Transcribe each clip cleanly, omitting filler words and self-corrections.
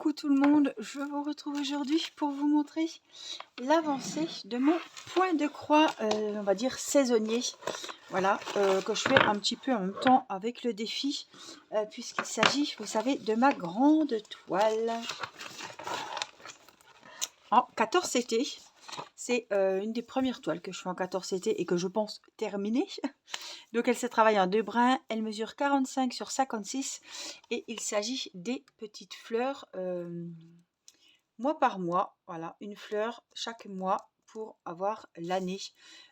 Coucou tout le monde, je vous retrouve aujourd'hui pour vous montrer l'avancée de mon point de croix, on va dire saisonnier, voilà, que je fais un petit peu en même temps avec le défi, puisqu'il s'agit, vous savez, de ma grande toile en 14 CT. C'est une des premières toiles que je fais en 14 CT et que je pense terminer. Donc elle se travaille en 2 brins, elle mesure 45 sur 56 et il s'agit des petites fleurs mois par mois. Voilà, une fleur chaque mois pour avoir l'année.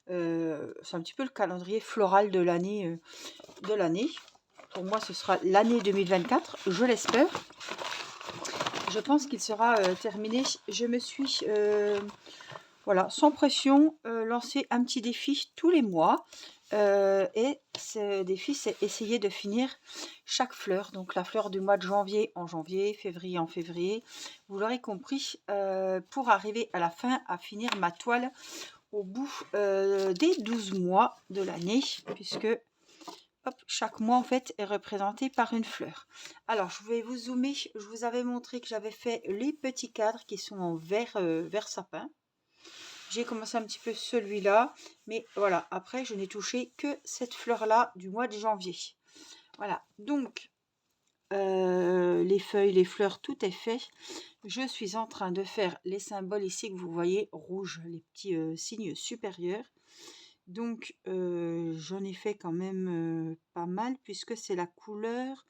C'est un petit peu le calendrier floral de l'année. Pour moi, ce sera l'année 2024, je l'espère. Je pense qu'il sera terminé. Je me suis voilà, sans pression, lancer un petit défi tous les mois. Et ce défi, c'est essayer de finir chaque fleur. Donc la fleur du mois de janvier en janvier, février en février. Vous l'aurez compris, pour arriver à la fin, à finir ma toile au bout des 12 mois de l'année. Puisque hop, chaque mois, en fait, est représenté par une fleur. Alors, je vais vous zoomer. Je vous avais montré que j'avais fait les petits cadres qui sont en vert sapin. J'ai commencé un petit peu celui-là, mais voilà, après je n'ai touché que cette fleur-là du mois de janvier. Voilà, donc les feuilles, les fleurs, tout est fait. Je suis en train de faire les symboles ici que vous voyez, rouge, les petits signes supérieurs. Donc j'en ai fait quand même pas mal, puisque c'est la couleur,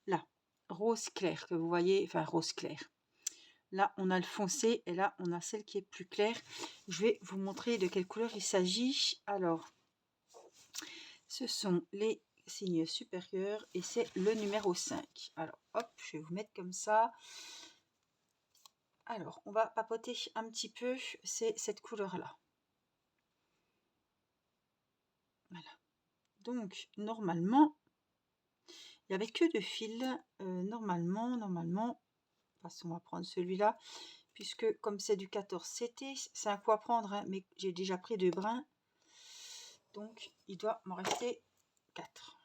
là, rose clair que vous voyez, enfin rose clair. Là, on a le foncé et là, on a celle qui est plus claire. Je vais vous montrer de quelle couleur il s'agit. Alors, ce sont les signes supérieurs et c'est le numéro 5. Alors, hop, je vais vous mettre comme ça. Alors, on va papoter un petit peu. C'est cette couleur-là. Voilà. Donc, normalement, il n'y avait que 2 fils. Normalement, on va prendre celui-là. Puisque comme c'est du 14 CT, c'est un coup à prendre, hein, mais j'ai déjà pris 2 brins. Donc, il doit m'en rester 4.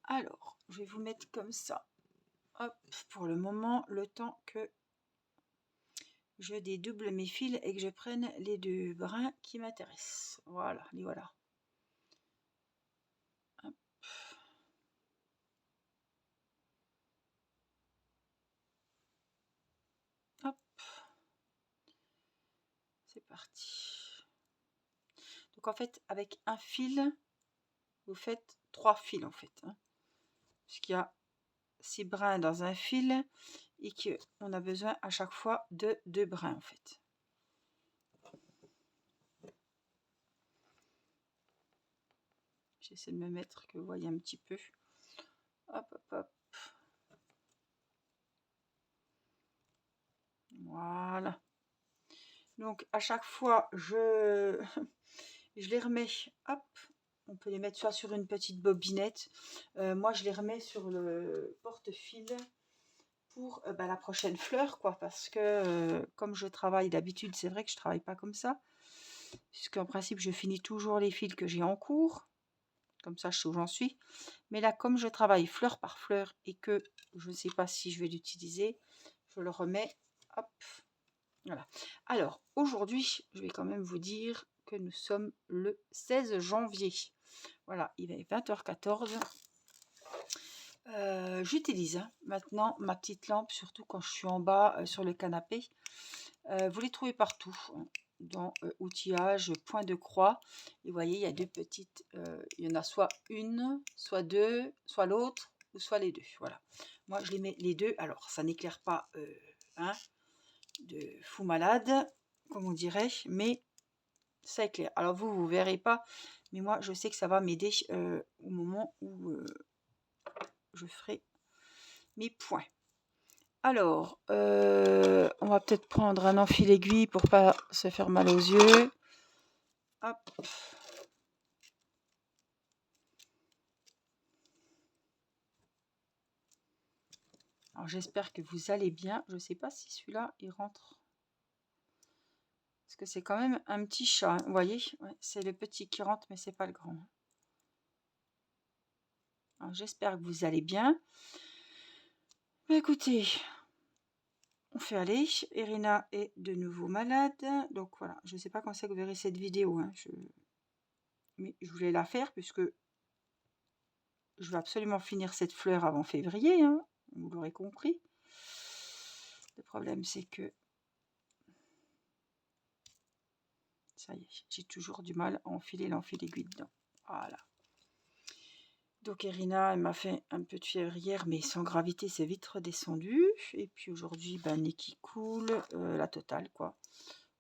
Alors, je vais vous mettre comme ça. Hop, pour le moment, le temps que je dédouble mes fils et que je prenne les 2 brins qui m'intéressent. Voilà, les voilà. Hop. Hop. C'est parti. Donc, en fait, avec un fil, vous faites 3 fils, en fait. Hein, puisqu'il y a 6 brins dans un fil et qu'on a besoin à chaque fois de 2 brins, en fait. J'essaie de me mettre que vous voyez un petit peu. Hop, hop, hop. Voilà. Donc, à chaque fois, je les remets. Hop. On peut les mettre soit sur une petite bobinette. Moi, je les remets sur le porte-fil pour la prochaine fleur, quoi. Parce que comme je travaille d'habitude, c'est vrai que je travaille pas comme ça. Puisqu'en principe, je finis toujours les fils que j'ai en cours. Comme ça, je sais où j'en suis. Mais là, comme je travaille fleur par fleur et que je ne sais pas si je vais l'utiliser, je le remets. Hop. Voilà. Alors, aujourd'hui, je vais quand même vous dire que nous sommes le 16 janvier. Voilà, il est 20h14. J'utilise maintenant ma petite lampe, surtout quand je suis en bas sur le canapé. Vous les trouvez partout, hein, dans outillage, point de croix. Et vous voyez, il y a 2 petites. Il y en a soit une, soit 2, soit l'autre, ou soit les 2. Voilà. Moi, je les mets les 2. Alors, ça n'éclaire pas hein, de fou malade, comme on dirait, mais ça éclaire. Alors, vous verrez pas, mais moi, je sais que ça va m'aider au moment où je ferai mes points. Alors, on va peut-être prendre un enfil aiguille pour pas se faire mal aux yeux. Hop. Alors, j'espère que vous allez bien. Je ne sais pas si celui-là, il rentre. Parce que c'est quand même un petit chat. Hein. Vous voyez, ouais, c'est le petit qui rentre, mais c'est pas le grand. J'espère que vous allez bien. Bah, écoutez, on fait aller. Irina est de nouveau malade. Donc voilà, je ne sais pas quand c'est que vous verrez cette vidéo. Hein. Mais je voulais la faire puisque je veux absolument finir cette fleur avant février. Hein. Vous l'aurez compris. Le problème, c'est que ça y est, j'ai toujours du mal à enfiler l'enfile-aiguille dedans. Voilà. Donc Irina, elle m'a fait un peu de fièvre hier, mais sans gravité, c'est vite redescendu. Et puis aujourd'hui, nez qui coule, la totale quoi.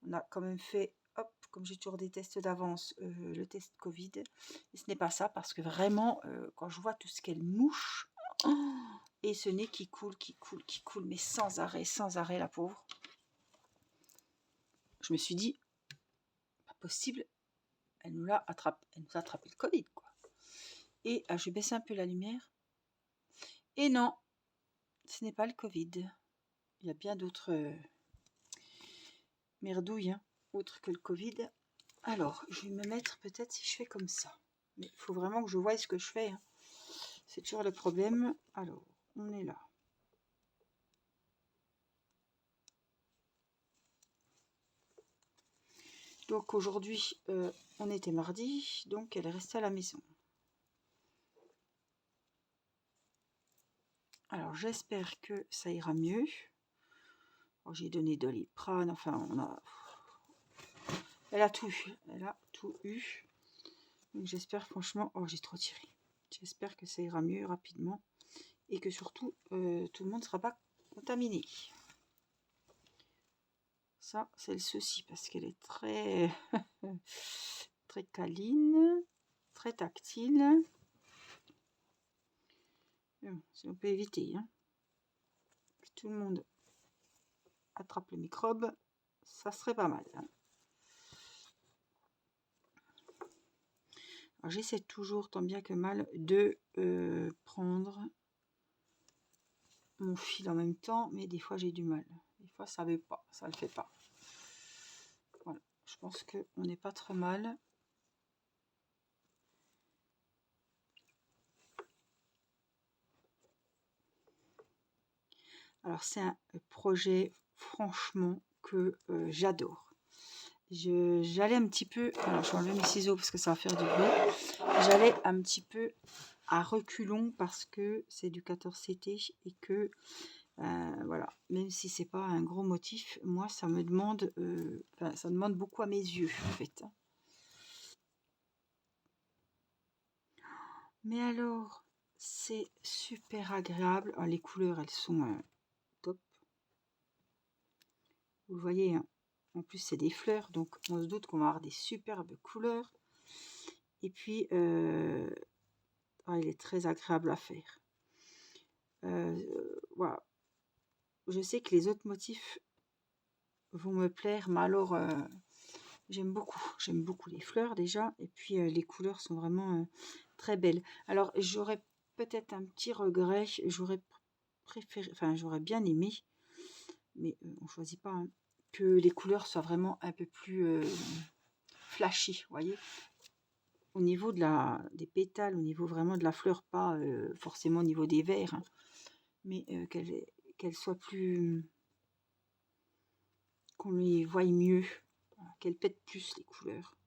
On a quand même fait, hop, comme j'ai toujours des tests d'avance, le test Covid. Et ce n'est pas ça, parce que vraiment, quand je vois tout ce qu'elle mouche, et ce nez qui coule, mais sans arrêt, la pauvre. Je me suis dit, pas possible, elle nous a attrapé le Covid, quoi. Et je vais baisser un peu la lumière. Et non, ce n'est pas le Covid. Il y a bien d'autres merdouilles, hein, autres que le Covid. Alors, je vais me mettre peut-être si je fais comme ça. Mais il faut vraiment que je voie ce que je fais. Hein. C'est toujours le problème. Alors, on est là. Donc aujourd'hui, on était mardi, donc elle est restée à la maison. Alors, j'espère que ça ira mieux. J'ai donné Doliprane, enfin, elle a tout eu. Donc j'espère franchement... Oh, j'ai trop tiré. J'espère que ça ira mieux rapidement. Et que surtout, tout le monde ne sera pas contaminé. Ça, c'est le souci, parce qu'elle est très... très câline, très tactile. Si on peut éviter, hein, que tout le monde attrape le microbe, ça serait pas mal. Hein. J'essaie toujours, tant bien que mal, de prendre mon fil en même temps, mais des fois j'ai du mal. Des fois ça veut pas, ça le fait pas. Voilà, je pense qu'on n'est pas trop mal. Alors c'est un projet franchement que j'adore. J'allais un petit peu, alors je vais enlever mes ciseaux parce que ça va faire du bruit. J'allais un petit peu à reculons parce que c'est du 14CT et que voilà, même si c'est pas un gros motif, moi ça me demande, ça demande beaucoup à mes yeux en fait. Mais alors, c'est super agréable. Alors, les couleurs, elles sont top. Vous le voyez, hein. En plus c'est des fleurs, donc on se doute qu'on va avoir des superbes couleurs. Et puis, il est très agréable à faire. Voilà. Je sais que les autres motifs vont me plaire, mais alors j'aime beaucoup les fleurs déjà, et puis les couleurs sont vraiment très belles. Alors j'aurais peut-être un petit regret, j'aurais préféré, enfin j'aurais bien aimé, mais on choisit pas, hein, que les couleurs soient vraiment un peu plus flashy, vous voyez, au niveau des pétales, au niveau vraiment de la fleur, pas forcément au niveau des verres, hein, mais qu'elle soit plus, qu'on les voie mieux, qu'elle pète plus les couleurs.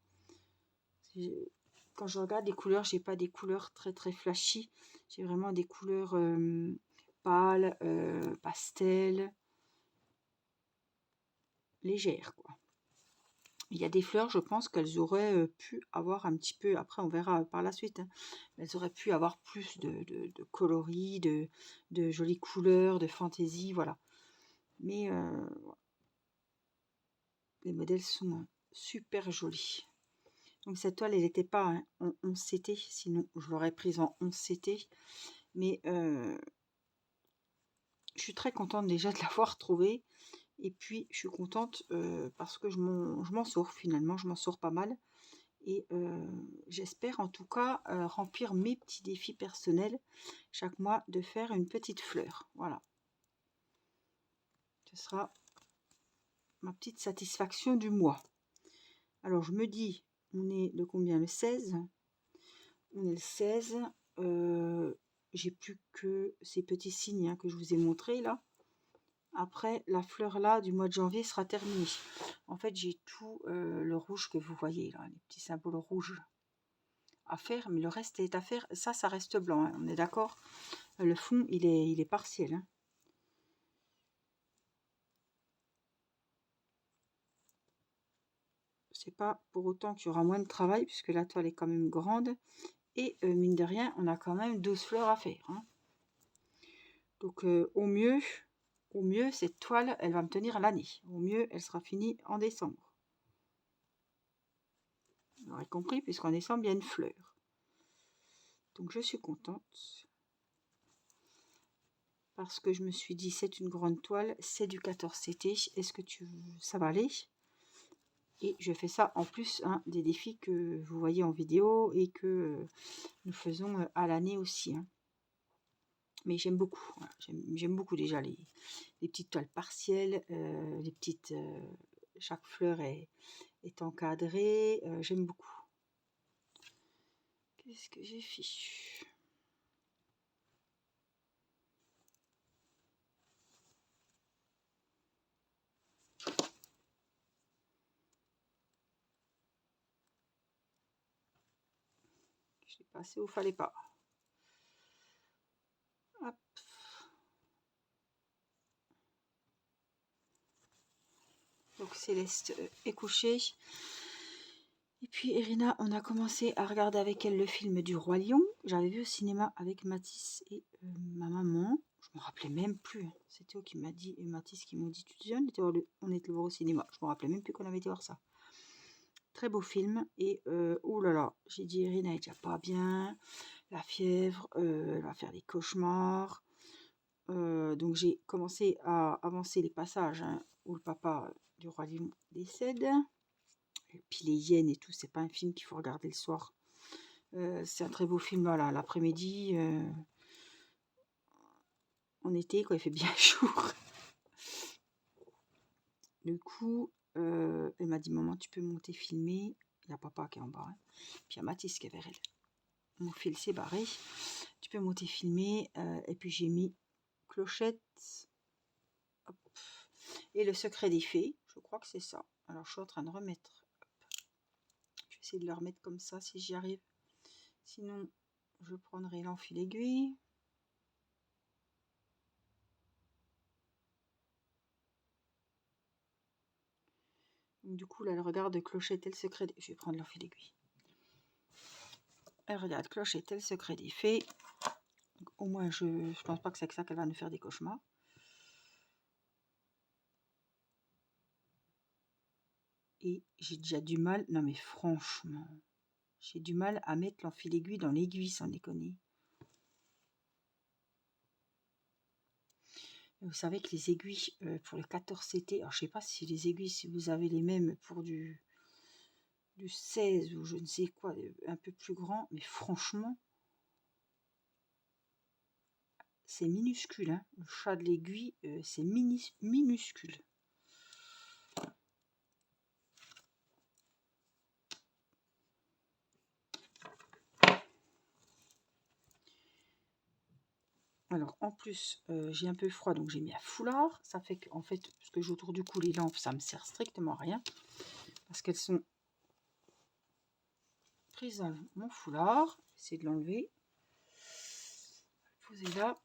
Quand je regarde les couleurs, j'ai pas des couleurs très très flashy, j'ai vraiment des couleurs pâles, pastel, légères quoi. Il y a des fleurs, je pense qu'elles auraient pu avoir un petit peu, après on verra par la suite, hein, elles auraient pu avoir plus de coloris, de jolies couleurs, de fantaisie, voilà. Mais les modèles sont super jolis. Donc cette toile, elle n'était pas hein, en 11CT, sinon je l'aurais prise en 11CT. Mais je suis très contente déjà de l'avoir trouvée. Et puis je suis contente parce que je m'en sors finalement, je m'en sors pas mal. Et j'espère en tout cas remplir mes petits défis personnels chaque mois de faire une petite fleur. Voilà. Ce sera ma petite satisfaction du mois. Alors je me dis, on est le combien? Le 16. On est le 16. j'ai plus que ces petits signes, hein, que je vous ai montrés là. Après, la fleur là du mois de janvier sera terminée. En fait, j'ai tout le rouge que vous voyez là, les petits symboles rouges à faire, mais le reste est à faire. Ça reste blanc, hein, on est d'accord. Le fond, il est partiel, hein. C'est pas pour autant qu'il y aura moins de travail, puisque la toile est quand même grande. Et mine de rien, on a quand même 12 fleurs à faire, hein. Donc au mieux, cette toile, elle va me tenir l'année. Au mieux, elle sera finie en décembre. Vous aurez compris, puisqu'en décembre, il y a une fleur. Donc je suis contente. Parce que je me suis dit, c'est une grande toile, c'est du 14CT. Est-ce que ça va aller? Et je fais ça en plus, hein, des défis que vous voyez en vidéo et que nous faisons à l'année aussi, hein. Mais j'aime beaucoup, voilà. J'aime beaucoup déjà les petites toiles partielles, les petites, chaque fleur est encadrée, j'aime beaucoup. Qu'est-ce que j'ai fichu? Je l'ai passé où fallait pas. Hop. Donc Céleste est couchée. Et puis Irina, on a commencé à regarder avec elle le film du Roi Lion. J'avais vu au cinéma avec Mathis et ma maman. Je me rappelais même plus, hein. C'est Théo qui m'a dit, et Mathis qui m'ont dit, tu te dis, on était le voir au cinéma. Je me rappelais même plus qu'on avait été voir ça. Très beau film. Et oh là là, j'ai dit, Irina est déjà pas bien. La fièvre, elle va faire des cauchemars. Donc j'ai commencé à avancer les passages, hein, où le papa du Roi Lion décède. Et puis les hyènes et tout, c'est pas un film qu'il faut regarder le soir. C'est un très beau film, voilà, l'après-midi, en été, quand il fait bien jour. Du coup, elle m'a dit, maman, tu peux monter filmer. Il y a papa qui est en bas, hein. Puis il y a Mathis qui est vers elle. Mon fil s'est barré. Tu peux monter filmer. Et puis j'ai mis Clochette. Hop. Et le secret des fées. Je crois que c'est ça. Alors je suis en train de remettre. Hop. Je vais essayer de le remettre comme ça si j'y arrive. Sinon, je prendrai l'enfil aiguille. Donc, du coup, là, elle regarde Clochette et le secret des... Je vais prendre l'enfil aiguille. Elle regarde Clochette et le secret des fées. Donc, au moins, je pense pas que c'est que ça qu'elle va nous faire des cauchemars. Et j'ai déjà du mal... Non, mais franchement, j'ai du mal à mettre l'enfil aiguille dans l'aiguille, sans déconner. Vous savez que les aiguilles pour le 14CT, alors je sais pas si les aiguilles, si vous avez les mêmes pour du 16 ou je ne sais quoi, un peu plus grand, mais franchement, c'est minuscule, hein. Le chat de l'aiguille, c'est minuscule. Alors en plus, j'ai un peu froid, donc j'ai mis un foulard. Ça fait qu'en fait, ce que j'ai autour du cou, les lampes, ça me sert strictement à rien. Parce qu'elles sont prises dans mon foulard. J'essaie de l'enlever. Poser là.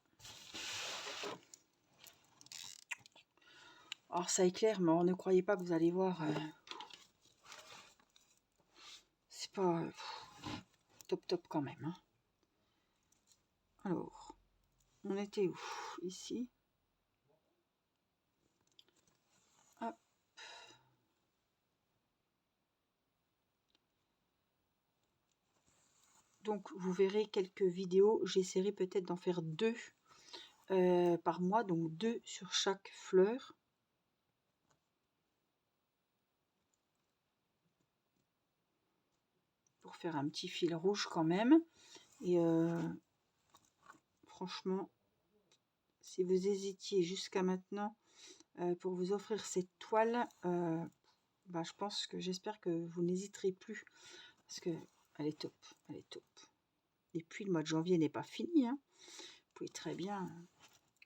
Alors ça éclaire, mais alors, ne croyez pas que vous allez voir. C'est pas top quand même, hein. Alors, on était où? Ici. Hop. Donc, vous verrez quelques vidéos. J'essaierai peut-être d'en faire 2 par mois, donc 2 sur chaque fleur. Pour faire un petit fil rouge quand même. Et franchement, si vous hésitiez jusqu'à maintenant pour vous offrir cette toile, bah, je pense que j'espère que vous n'hésiterez plus. Parce que elle est top, elle est top. Et puis le mois de janvier n'est pas fini, hein. Vous pouvez très bien,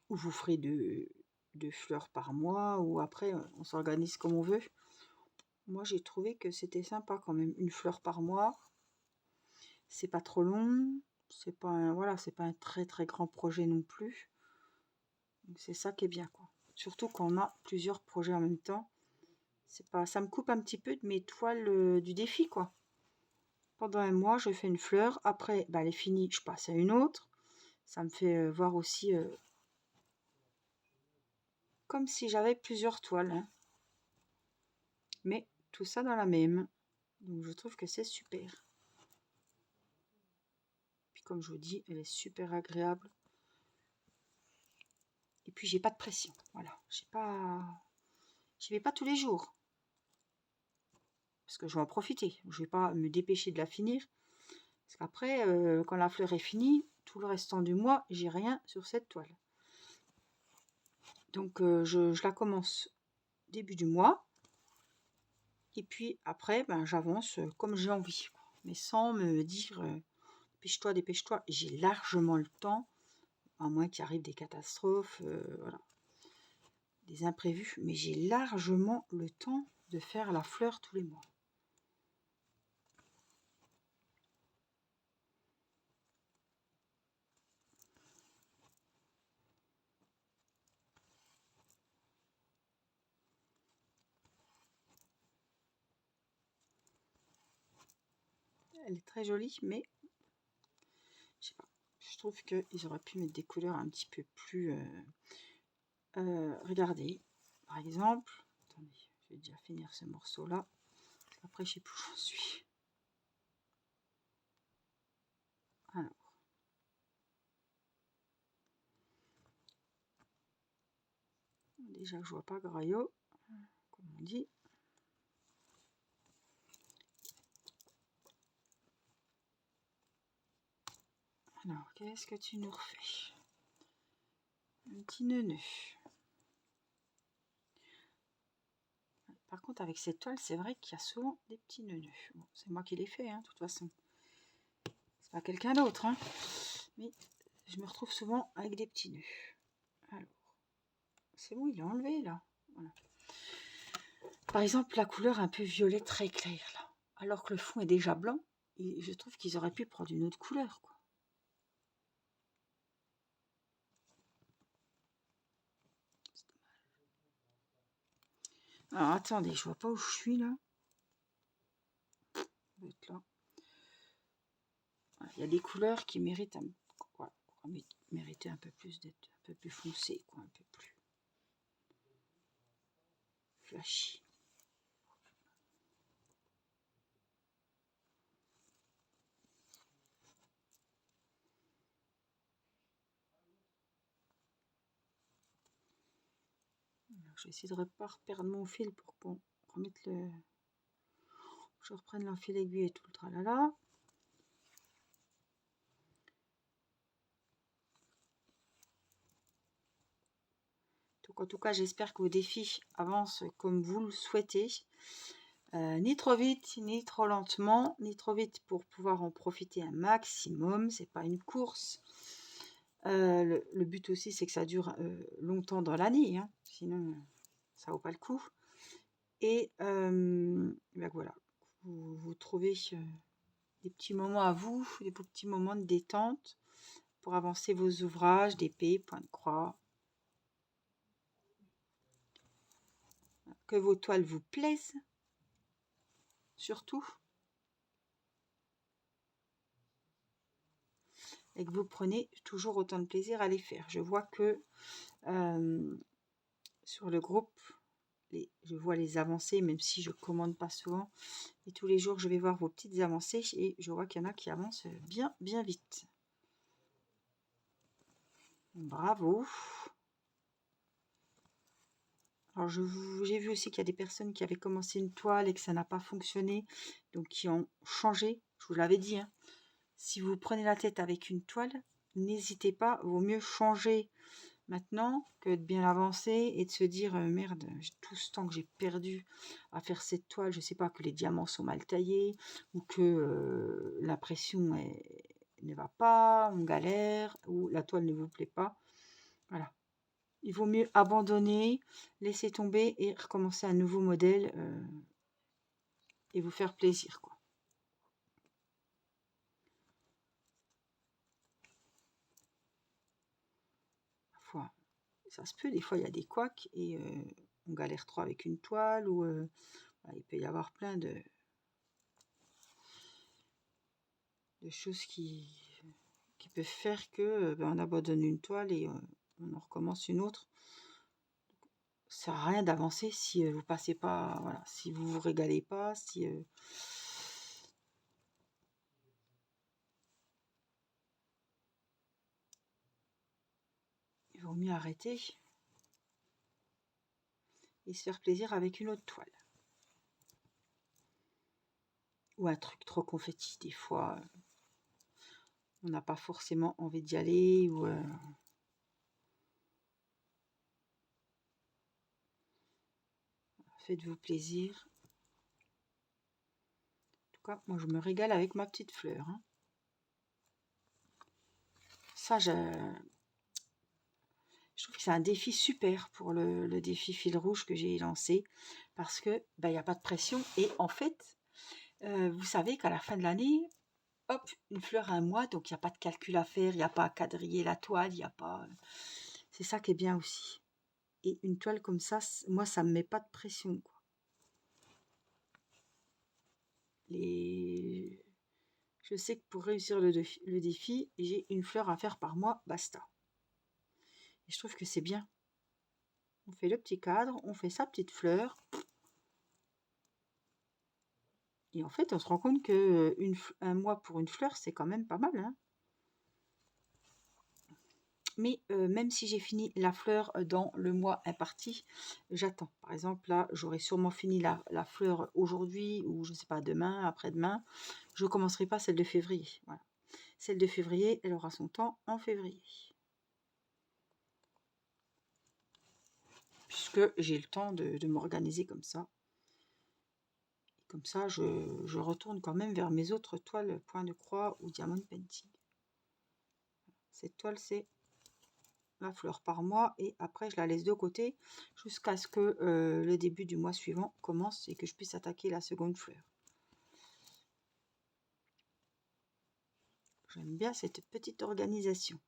ou vous ferez deux fleurs par mois, ou après on s'organise comme on veut. Moi j'ai trouvé que c'était sympa quand même, une fleur par mois. C'est pas trop long, c'est pas un, voilà, c'est pas un très très grand projet non plus. Donc c'est ça qui est bien, quoi. Surtout quand on a plusieurs projets en même temps. C'est pas, ça me coupe un petit peu de mes toiles du défi, quoi. Pendant un mois, je fais une fleur. Après, bah, elle est finie, je passe à une autre. Ça me fait voir aussi comme si j'avais plusieurs toiles, hein. Mais tout ça dans la même. Donc je trouve que c'est super. Puis comme je vous dis, elle est super agréable. Et puis j'ai pas de pression. Voilà, j'y vais pas tous les jours. Parce que je vais en profiter. Je vais pas me dépêcher de la finir. Parce qu'après, quand la fleur est finie, tout le restant du mois, j'ai rien sur cette toile. Donc je la commence début du mois. Et puis après, ben, j'avance comme j'ai envie. Mais sans me dire dépêche-toi, dépêche-toi. J'ai largement le temps, à moins qu'il arrive des catastrophes, voilà, des imprévus. Mais j'ai largement le temps de faire la fleur tous les mois. Elle est très jolie, mais je sais pas. Je trouve qu'ils auraient pu mettre des couleurs un petit peu plus... regardez, par exemple... Attendez, je vais déjà finir ce morceau-là. Après, je sais plus où j'en suis. Alors. Déjà, je vois pas Graillot, comme on dit. Alors, qu'est-ce que tu nous refais? Un petit neuneu. Par contre, avec cette toile, c'est vrai qu'il y a souvent des petits neuneux. Bon, c'est moi qui les fais, hein, de toute façon. C'est pas quelqu'un d'autre, hein. Mais je me retrouve souvent avec des petits nœuds. Alors, c'est bon, il est enlevé, là. Voilà. Par exemple, la couleur un peu violet très clair, là. Alors que le fond est déjà blanc, et je trouve qu'ils auraient pu prendre une autre couleur, quoi. Alors, attendez, je vois pas où je suis, là. Être là. Il y a des couleurs qui méritent mériter un peu plus d'être un peu plus foncé, quoi, un peu plus flashy. Alors, je vais essayer de ne pas perdre mon fil pour qu'on remette le... Je reprenne l'enfil aiguille et tout le tralala. Donc en tout cas, j'espère que vos défis avancent comme vous le souhaitez. Ni trop vite, ni trop lentement, ni trop vite pour pouvoir en profiter un maximum. C'est pas une course. Le but aussi, c'est que ça dure longtemps dans l'année, hein. Sinon, ça vaut pas le coup. Et ben voilà, vous trouvez des petits moments à vous, des petits moments de détente pour avancer vos ouvrages, d'épée, point de croix. Que vos toiles vous plaisent, surtout. Et que vous prenez toujours autant de plaisir à les faire. Je vois que sur le groupe, je vois les avancées, même si je commande pas souvent. Et tous les jours, je vais voir vos petites avancées et je vois qu'il y en a qui avancent bien, bien vite. Bravo! Alors, j'ai vu aussi qu'il y a des personnes qui avaient commencé une toile et que ça n'a pas fonctionné, donc qui ont changé. Je vous l'avais dit, hein. Si vous prenez la tête avec une toile, n'hésitez pas, vaut mieux changer maintenant que de bien avancer et de se dire merde, tout ce temps que j'ai perdu à faire cette toile, je sais pas, que les diamants sont mal taillés ou que l'impression ne va pas, on galère, ou la toile ne vous plaît pas. Voilà. Il vaut mieux abandonner, laisser tomber et recommencer un nouveau modèle et vous faire plaisir, quoi. Parfois, ça se peut, des fois il y a des couacs et on galère trop avec une toile ou voilà, il peut y avoir plein de choses qui peuvent faire que on abandonne une toile et on en recommence une autre. Ça sert à rien d'avancer si vous passez pas, voilà, si vous vous régalez pas, si il vaut mieux arrêter et se faire plaisir avec une autre toile. Ou un truc trop confetti, des fois on n'a pas forcément envie d'y aller ou faites-vous plaisir. En tout cas, moi je me régale avec ma petite fleur, hein. Ça, je trouve que c'est un défi super pour le défi fil rouge que j'ai lancé parce que il n'y a pas de pression et en fait, vous savez qu'à la fin de l'année, hop, une fleur à un mois, donc il n'y a pas de calcul à faire, il n'y a pas à quadriller la toile, il n'y a pas. C'est ça qui est bien aussi. Et une toile comme ça, moi, ça me met pas de pression, quoi. Je sais que pour réussir le défi, j'ai une fleur à faire par mois, basta. Et je trouve que c'est bien. On fait le petit cadre, on fait sa petite fleur. Et en fait, on se rend compte que un mois pour une fleur, c'est quand même pas mal, hein. Mais même si j'ai fini la fleur dans le mois imparti, j'attends. Par exemple, là, j'aurais sûrement fini la fleur aujourd'hui ou je ne sais pas, demain, après-demain. Je ne commencerai pas celle de février. Voilà. Celle de février, elle aura son temps en février. Puisque j'ai le temps de m'organiser comme ça. Et comme ça, je retourne quand même vers mes autres toiles point de croix ou diamond painting. Cette toile, c'est la fleur par mois et après je la laisse de côté jusqu'à ce que le début du mois suivant commence et que je puisse attaquer la seconde fleur. J'aime bien cette petite organisation.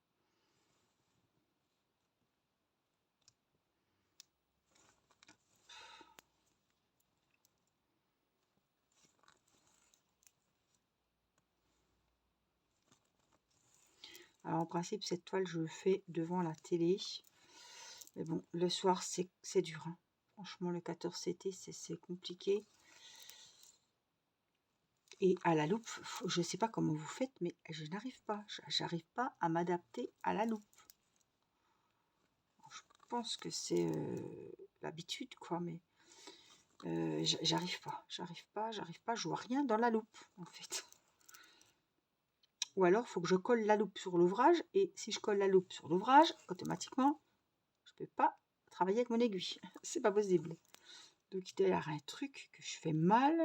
Alors en principe cette toile je le fais devant la télé, mais bon le soir c'est dur, hein. Franchement le 14 CT c'est compliqué. Et à la loupe, je ne sais pas comment vous faites, mais je n'arrive pas. J'arrive pas à m'adapter à la loupe. Je pense que c'est l'habitude, quoi, mais j'arrive pas. Je vois rien dans la loupe, en fait. Ou alors, il faut que je colle la loupe sur l'ouvrage, et si je colle la loupe sur l'ouvrage, automatiquement, je peux pas travailler avec mon aiguille. C'est pas possible. Donc, il doit y avoir un truc que je fais mal,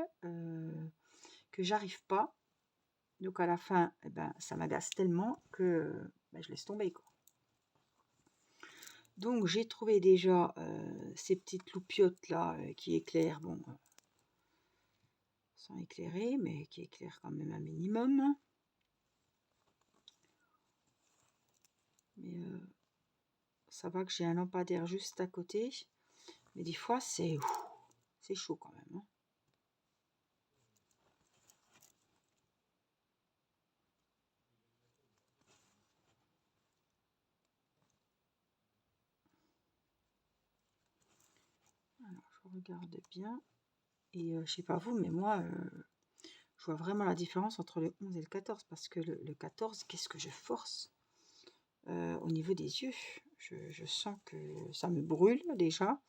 que j'arrive pas. Donc à la fin, eh ben, ça m'agace tellement que je laisse tomber, quoi. Donc j'ai trouvé déjà ces petites loupiottes là qui éclairent, bon, sans éclairer, mais qui éclairent quand même un minimum. Mais ça va que j'ai un lampadaire juste à côté. Mais des fois c'est chaud quand même, hein. Alors je regarde bien. Et je sais pas vous, mais moi, je vois vraiment la différence entre le 11 et le 14. Parce que le 14, qu'est-ce que je force au niveau des yeux. Je sens que ça me brûle déjà.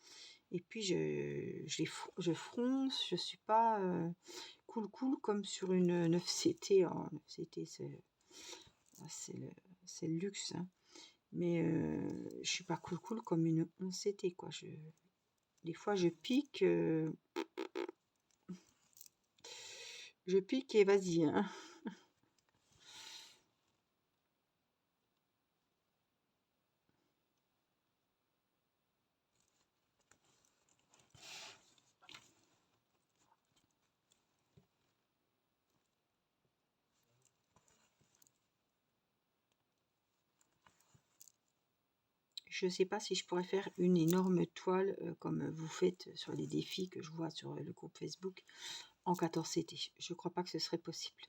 Et puis je fronce. Je suis pas cool comme sur une 9CT. Oh, 9CT, c'est le luxe, hein. Mais je suis pas cool comme une 11CT, quoi. Des fois, je pique. Je pique et vas-y, hein. je ne sais pas si je pourrais faire une énorme toile comme vous faites sur les défis que je vois sur le groupe Facebook en 14 CT. Je ne crois pas que ce serait possible.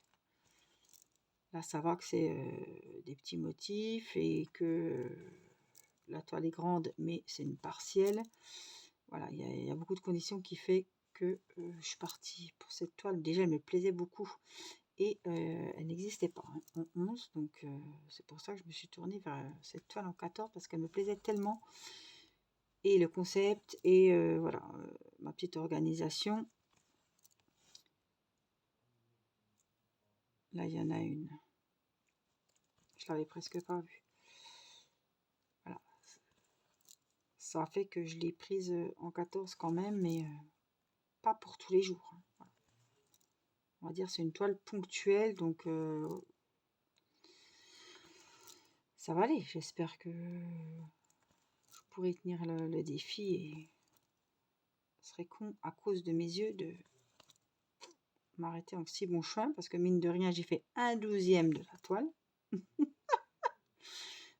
Là, ça va que c'est des petits motifs et que la toile est grande, mais c'est une partielle. Voilà, il y a beaucoup de conditions qui fait que je suis partie pour cette toile. Déjà, elle me plaisait beaucoup et elle n'existait pas en 11. Donc, c'est pour ça que je me suis tournée vers cette toile en 14 parce qu'elle me plaisait tellement. Et le concept et voilà, ma petite organisation. Là, il y en a une. Je l'avais presque pas vue. Voilà. Ça fait que je l'ai prise en 14 quand même, mais pas pour tous les jours. Voilà. On va dire c'est une toile ponctuelle, donc ça va aller. J'espère que je pourrai tenir le défi et ce serait con à cause de mes yeux de m'arrêter en si bon chemin parce que mine de rien, j'ai fait 1/12e de la toile.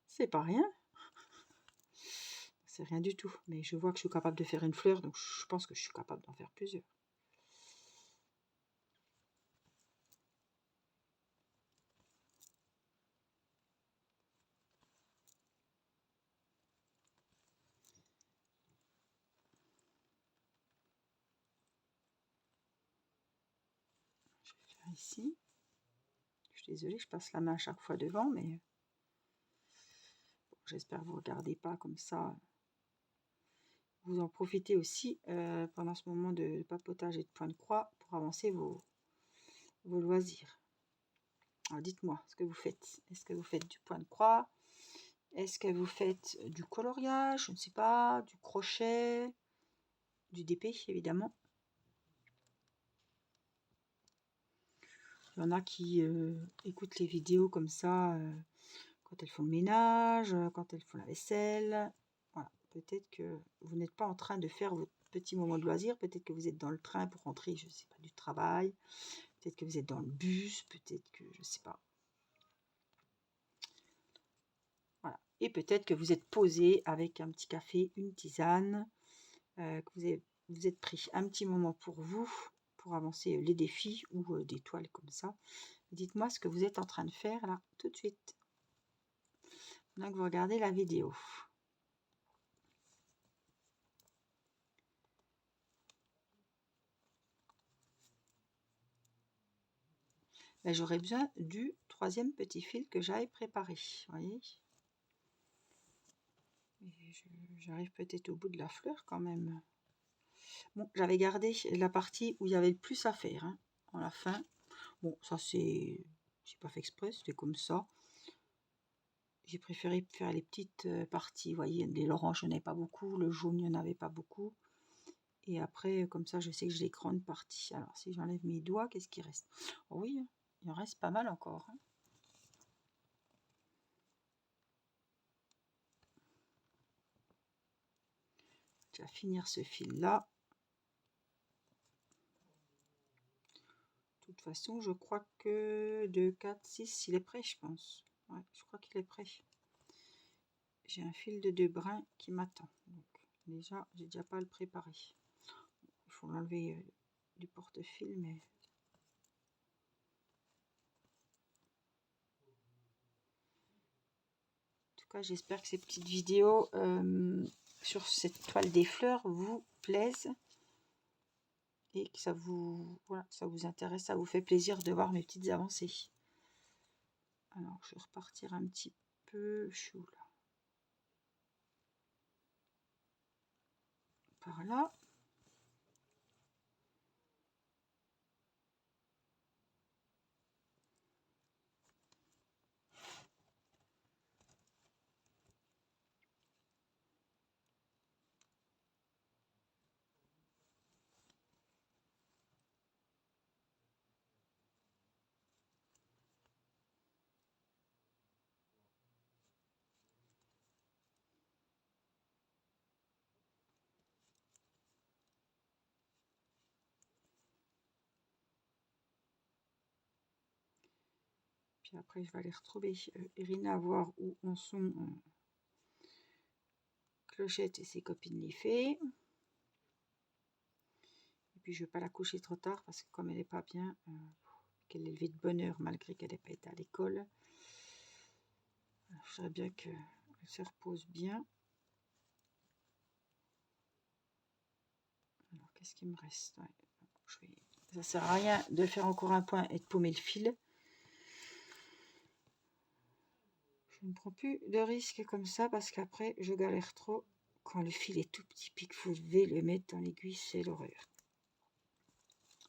C'est pas rien. C'est rien du tout, mais je vois que je suis capable de faire une fleur, donc je pense que je suis capable d'en faire plusieurs. Je vais faire ici. Je suis désolée, je passe la main à chaque fois devant, mais bon, j'espère que vous ne regardez pas comme ça. Vous en profitez aussi pendant ce moment de papotage et de point de croix pour avancer vos loisirs. Alors dites-moi ce que vous faites. Est-ce que vous faites du point de croix? Est-ce que vous faites du coloriage? Je ne sais pas, du crochet, du DP évidemment. Il y en a qui écoutent les vidéos comme ça quand elles font le ménage, quand elles font la vaisselle. Voilà. Peut-être que vous n'êtes pas en train de faire votre petit moment de loisir. Peut-être que vous êtes dans le train pour rentrer, je ne sais pas, du travail. Peut-être que vous êtes dans le bus. Peut-être que, je ne sais pas. Voilà. Et peut-être que vous êtes posé avec un petit café, une tisane, que vous êtes pris un petit moment pour vous, pour avancer les défis ou des toiles comme ça. Dites-moi ce que vous êtes en train de faire là, tout de suite. Maintenant que vous regardez la vidéo. Ben, j'aurais besoin du troisième petit fil que j'avais préparé. Vous voyez, j'arrive peut-être au bout de la fleur quand même. Bon, j'avais gardé la partie où il y avait le plus à faire hein, à la fin. Bon, ça c'est pas fait exprès, c'était comme ça. J'ai préféré faire les petites parties, vous voyez, l'orange, il n'y en avait pas beaucoup, le jaune, il n'y en avait pas beaucoup. Et après, comme ça, je sais que j'ai les grandes parties. Alors, si j'enlève mes doigts, qu'est-ce qui reste? Oh oui, il en reste pas mal encore. Hein. Je vais finir ce fil-là. De toute façon, je crois que 2, 4, 6, il est prêt, je pense. Ouais, je crois qu'il est prêt. J'ai un fil de 2 brins qui m'attend. Donc, déjà, j'ai déjà pas à le préparer. Il faut l'enlever du porte-fil, mais... En tout cas, j'espère que ces petites vidéos sur cette toile des fleurs vous plaisent. Et que ça vous, voilà, ça vous intéresse, ça vous fait plaisir de voir mes petites avancées. Alors, je vais repartir un petit peu. Je suis où là? Par là. Puis après, je vais aller retrouver Irina, voir où en sont Clochette et ses copines les fées. Et puis je vais pas la coucher trop tard parce que comme elle est pas bien, qu'elle est levée de bonne heure malgré qu'elle n'ait pas été à l'école. Je voudrais bien qu'elle se repose bien. Alors qu'est-ce qu'il me reste? Ouais, ça sert à rien de faire encore un point et de paumer le fil. Je ne prends plus de risques comme ça parce qu'après je galère trop. Quand le fil est tout petit puis qu'il faut lever, le mettre dans l'aiguille, c'est l'horreur.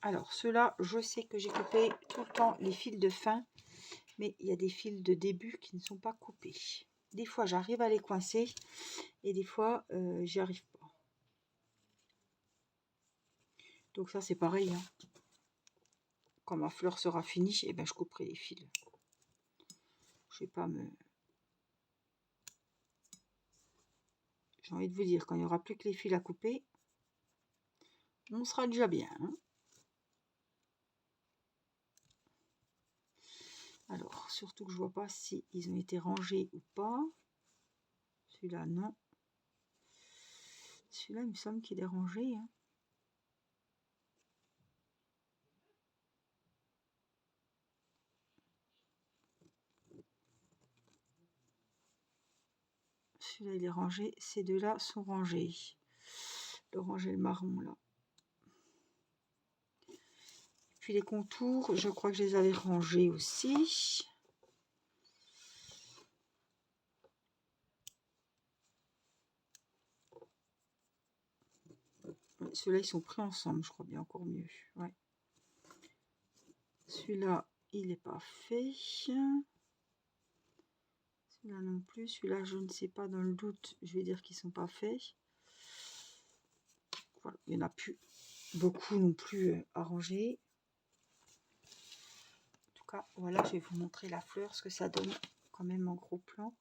Alors ceux-là, je sais que j'ai coupé tout le temps les fils de fin, mais il y a des fils de début qui ne sont pas coupés. Des fois j'arrive à les coincer et des fois j'y arrive pas. Donc ça c'est pareil, hein. Quand ma fleur sera finie, eh ben, je couperai les fils. Je vais pas me... J'ai envie de vous dire, quand il n'y aura plus que les fils à couper, on sera déjà bien, hein. Alors, surtout que je vois pas si ils ont été rangés ou pas. Celui-là, non. Celui-là, il me semble qu'il est rangé, hein. Celui-là, il est rangé. Ces deux-là sont rangés. L'orange et le marron, là. Puis les contours, je crois que je les avais rangés aussi. Ceux-là, ils sont pris ensemble, je crois bien, encore mieux. Ouais. Celui-là, il n'est pas fait. Celui-là non plus. Celui-là, je ne sais pas, dans le doute, je vais dire qu'ils ne sont pas faits. Voilà, il n'y en a plus beaucoup non plus à ranger. En tout cas, voilà, je vais vous montrer la fleur, ce que ça donne quand même en gros plan.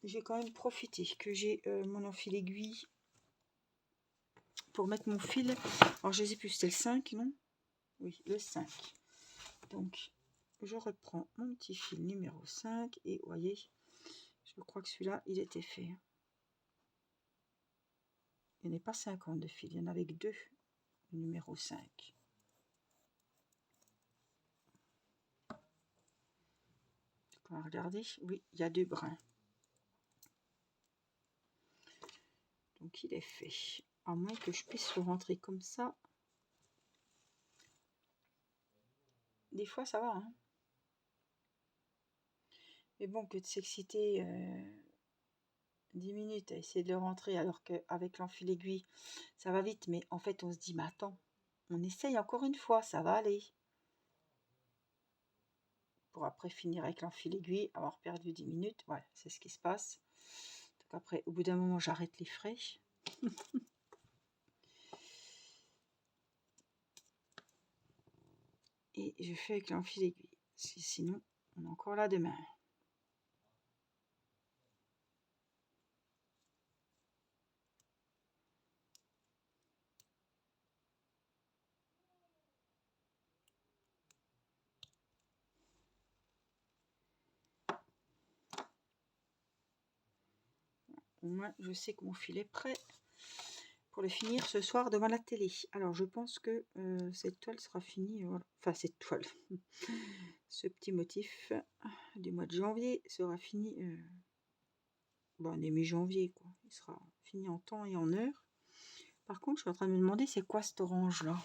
J'ai quand même profité que j'ai mon enfil aiguille pour mettre mon fil. Alors, je ne sais plus, c'était le 5, non? Oui, le 5. Donc, je reprends mon petit fil numéro 5 et vous voyez, je crois que celui-là, il était fait. Il n'y en a pas 50 de fil, il y en avait que 2, le numéro 5. On va regarder, oui, il y a 2 brins. Donc, il est fait. À moins que je puisse le rentrer comme ça. Des fois, ça va, hein. Mais bon, que de s'exciter 10 minutes à essayer de le rentrer, alors qu'avec l'enfil aiguille, ça va vite. Mais en fait, on se dit, mais attends, on essaye encore une fois, ça va aller. Pour après finir avec l'enfil aiguille, avoir perdu 10 minutes. Voilà, c'est ce qui se passe. Donc après, au bout d'un moment, j'arrête les frais. Et je fais avec l'enfil aiguille. Parce que sinon, on est encore là demain. Au moins, je sais que mon fil est prêt pour le finir ce soir devant la télé. Alors, je pense que cette toile sera finie. Voilà. Enfin, cette toile. Ce petit motif du mois de janvier sera fini. Bon, on est mi-janvier, quoi. Il sera fini en temps et en heure. Par contre, je suis en train de me demander c'est quoi cet orange-là.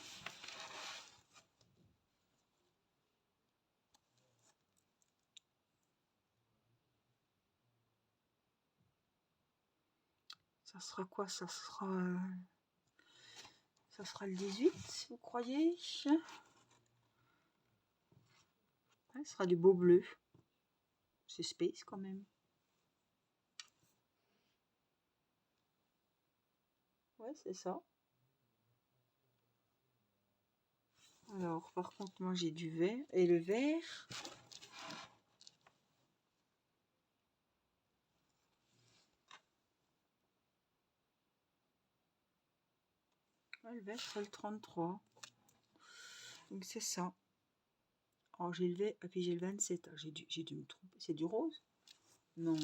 Ça sera quoi? Ça sera le 18, vous croyez? Ouais, ce sera du beau bleu. C'est space quand même. Ouais, c'est ça. Alors, par contre, moi j'ai du vert. Et le vert, ouais, le vert c'est le 33. Donc c'est ça. Alors j'ai le vert, et puis j'ai le 27. J'ai dû me tromper. C'est du rose? Non.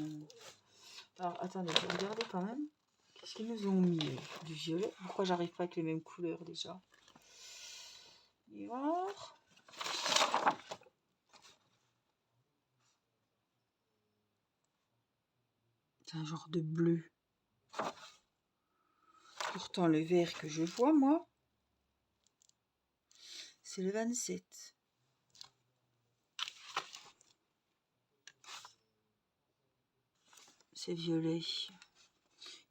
Alors, attendez, je vais regarder quand même. Qu'est-ce qu'ils nous ont mis? Du violet. Pourquoi j'arrive pas avec les mêmes couleurs déjà? Noir. C'est un genre de bleu. Pourtant, le vert que je vois, moi, c'est le 27. C'est violet.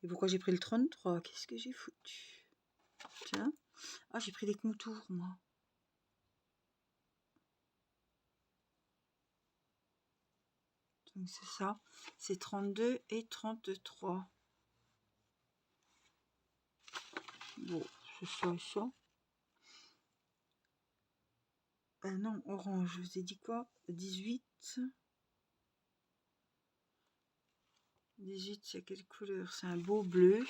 Et pourquoi j'ai pris le 33? Qu'est-ce que j'ai foutu? Tiens. Ah, j'ai pris des contours, moi. Donc, c'est ça. C'est 32 et 33. Bon, c'est ça et ça. Ah non, orange. Je vous ai dit quoi? 18. 18, c'est quelle couleur? C'est un beau bleu.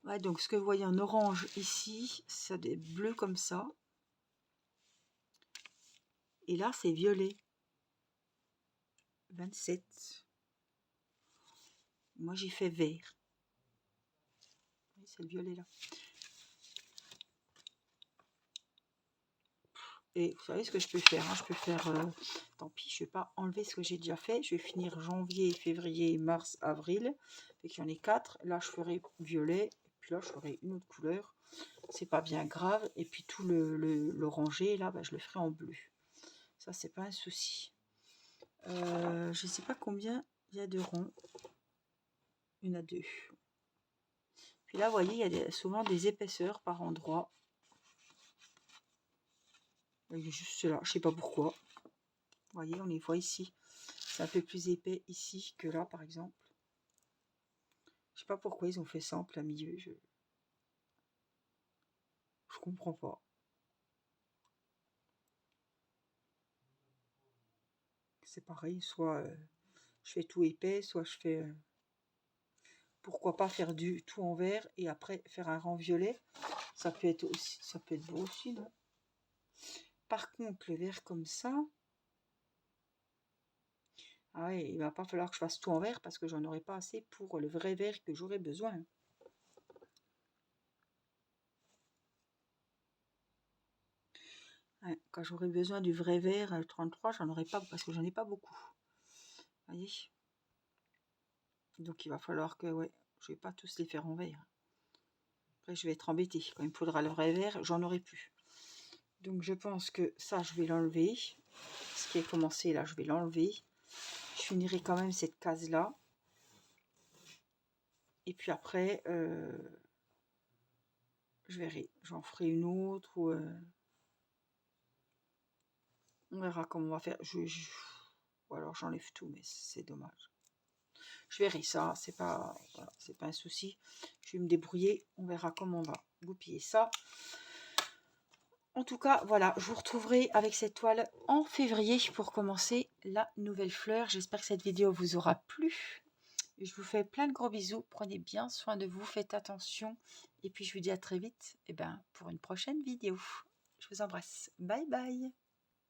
Ouais, donc ce que vous voyez en orange ici, c'est des bleus comme ça. Et là, c'est violet. 27. Moi, j'ai fait vert. Oui, c'est le violet là. Et vous savez ce que je peux faire, hein? Je peux faire... tant pis, je ne vais pas enlever ce que j'ai déjà fait. Je vais finir janvier, février, mars, avril. Fait qu'il y en a 4. Là, je ferai violet. Et puis là, je ferai une autre couleur. C'est pas bien grave. Et puis tout l'orangé, là, bah, je le ferai en bleu. Ça, c'est pas un souci. Je ne sais pas combien il y a de ronds. Il y en a 2. Puis là, vous voyez, il y a souvent des épaisseurs par endroit. Juste là, je sais pas pourquoi. Vous voyez, on les voit ici. C'est un peu plus épais ici que là, par exemple. Je sais pas pourquoi ils ont fait ça en plein milieu. Je comprends pas. C'est pareil, soit je fais tout épais, soit je fais... pourquoi pas faire du tout en vert et après faire un rang violet. Ça peut être aussi, ça peut être beau aussi, non? Par contre, le vert comme ça... Ah ouais, il va pas falloir que je fasse tout en vert parce que j'en aurai pas assez pour le vrai vert que j'aurai besoin. Ouais, quand j'aurai besoin du vrai vert 33, j'en aurai pas parce que j'en ai pas beaucoup. Vous voyez? Donc il va falloir que, ouais, je vais pas tous les faire en vert. Après, je vais être embêtée. Quand il me faudra le vrai vert, j'en aurai plus. Donc je pense que ça, je vais l'enlever. Ce qui est commencé là, je vais l'enlever. Je finirai quand même cette case là. Et puis après, je verrai. J'en ferai une autre ou on verra comment on va faire. Ou alors j'enlève tout, mais c'est dommage. Je verrai ça, c'est pas, voilà, c'est pas un souci. Je vais me débrouiller. On verra comment on va goupiller ça. En tout cas, voilà, je vous retrouverai avec cette toile en février pour commencer la nouvelle fleur. J'espère que cette vidéo vous aura plu. Je vous fais plein de gros bisous. Prenez bien soin de vous, faites attention. Et puis, je vous dis à très vite pour une prochaine vidéo. Je vous embrasse. Bye bye.